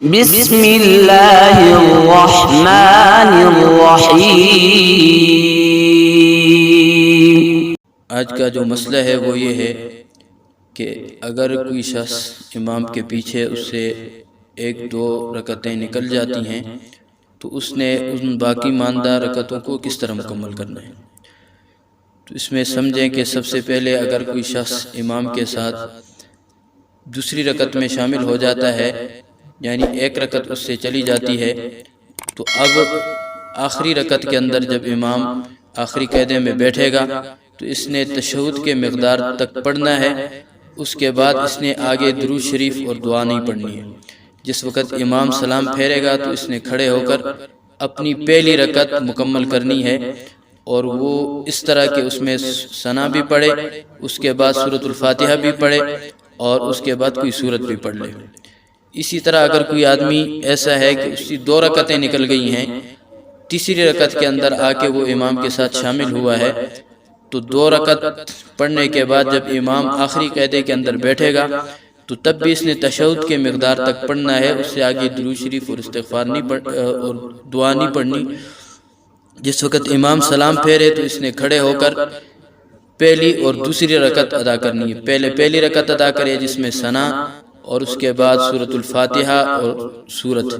بسم اللہ الرحمن الرحیم۔ آج کا جو مسئلہ ہے وہ یہ ہے کہ اگر کوئی شخص امام کے پیچھے اس سے ایک دو رکعتیں نکل جاتی ہیں تو اس نے ان باقی ماندہ رکعتوں کو کس طرح مکمل کرنا ہے۔ تو اس میں سمجھیں کہ سب سے پہلے اگر کوئی شخص امام کے ساتھ دوسری رکعت میں شامل ہو جاتا ہے، یعنی ایک رکعت اس سے چلی جاتی ہے، تو اب آخری رکعت کے اندر جب امام آخری قاعدے میں بیٹھے گا تو اس نے تشہد کے مقدار تک پڑھنا ہے۔ اس کے بعد اس نے آگے درود شریف اور دعا نہیں پڑھنی ہے۔ جس وقت امام سلام پھیرے گا تو اس نے کھڑے ہو کر اپنی پہلی رکعت مکمل کرنی ہے، اور وہ اس طرح کہ اس میں ثنا بھی پڑھے، اس کے بعد سورۃ الفاتحہ بھی پڑھے، اور اس کے بعد کوئی سورت بھی پڑھ لے۔ اسی طرح اگر کوئی آدمی ایسا ہے کہ اس کی دو رکعتیں نکل گئی ہیں، تیسری رکعت کے اندر آ کے وہ امام کے ساتھ شامل ہوا ہے، تو دو رکعت پڑھنے کے بعد جب امام آخری قاعدے کے اندر بیٹھے گا تو تب بھی اس نے تشہد کے مقدار تک پڑھنا ہے، اس سے آگے درود شریف اور استغفار اور دعا نہیں پڑھنی۔ جس وقت امام سلام پھیرے تو اس نے کھڑے ہو کر پہلی اور دوسری رکعت ادا کرنی ہے۔ پہلے پہلی رکعت ادا کرے جس میں ثنا، اور اس کے بعد سورۃ الفاتحہ اور سورت،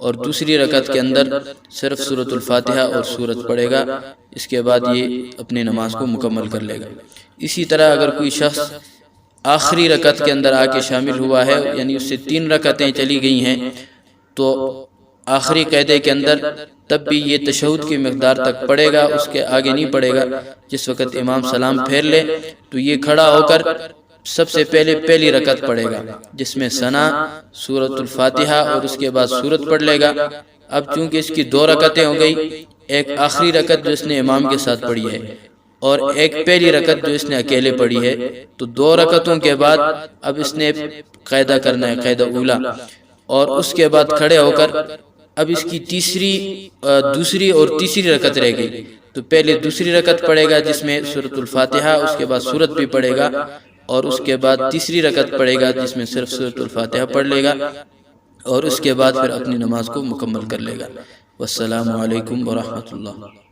اور دوسری رکعت کے اندر صرف سورۃ الفاتحہ اور سورت پڑھے گا۔ اس کے بعد یہ اپنی نماز کو مکمل کر لے گا۔ اسی طرح اگر کوئی شخص آخری رکعت کے اندر آ کے شامل ہوا ہے، یعنی اس سے 3 رکعتیں چلی گئی ہیں، تو آخری قاعدے کے اندر تب بھی یہ تشہد کی مقدار تک پڑھے گا، اس کے آگے نہیں پڑھے گا۔ جس وقت امام سلام پھیر لے تو یہ کھڑا ہو کر سب سے پہلے پہلی رکعت پڑھے گا، جس میں ثنا، سورۃ الفاتحہ اور اس کے بعد سورت پڑھ لے گا۔ اب چونکہ اس کی 2 رکعتیں ہو گئی، ایک آخری رکعت جو اس نے امام کے ساتھ پڑھی ہے اور ایک پہلی رکعت جو اس نے اکیلے پڑھی ہے، تو 2 رکعتوں کے بعد اب اس نے قاعدہ کرنا ہے، قاعدہ اولا، اور اس کے بعد کھڑے ہو کر اب اس کی دوسری اور تیسری رکعت رہ گئی، تو پہلے دوسری رکعت پڑھے گا جس میں سورۃ الفاتحہ، اس کے بعد سورت بھی پڑھے گا، اور اس کے بعد تیسری رکعت پڑھے گا جس میں صرف سورۃ الفاتحہ پڑھ لے گا، اور اس کے بعد پھر اپنی نماز کو مکمل کر لے گا۔ والسلام علیکم ورحمۃ اللہ۔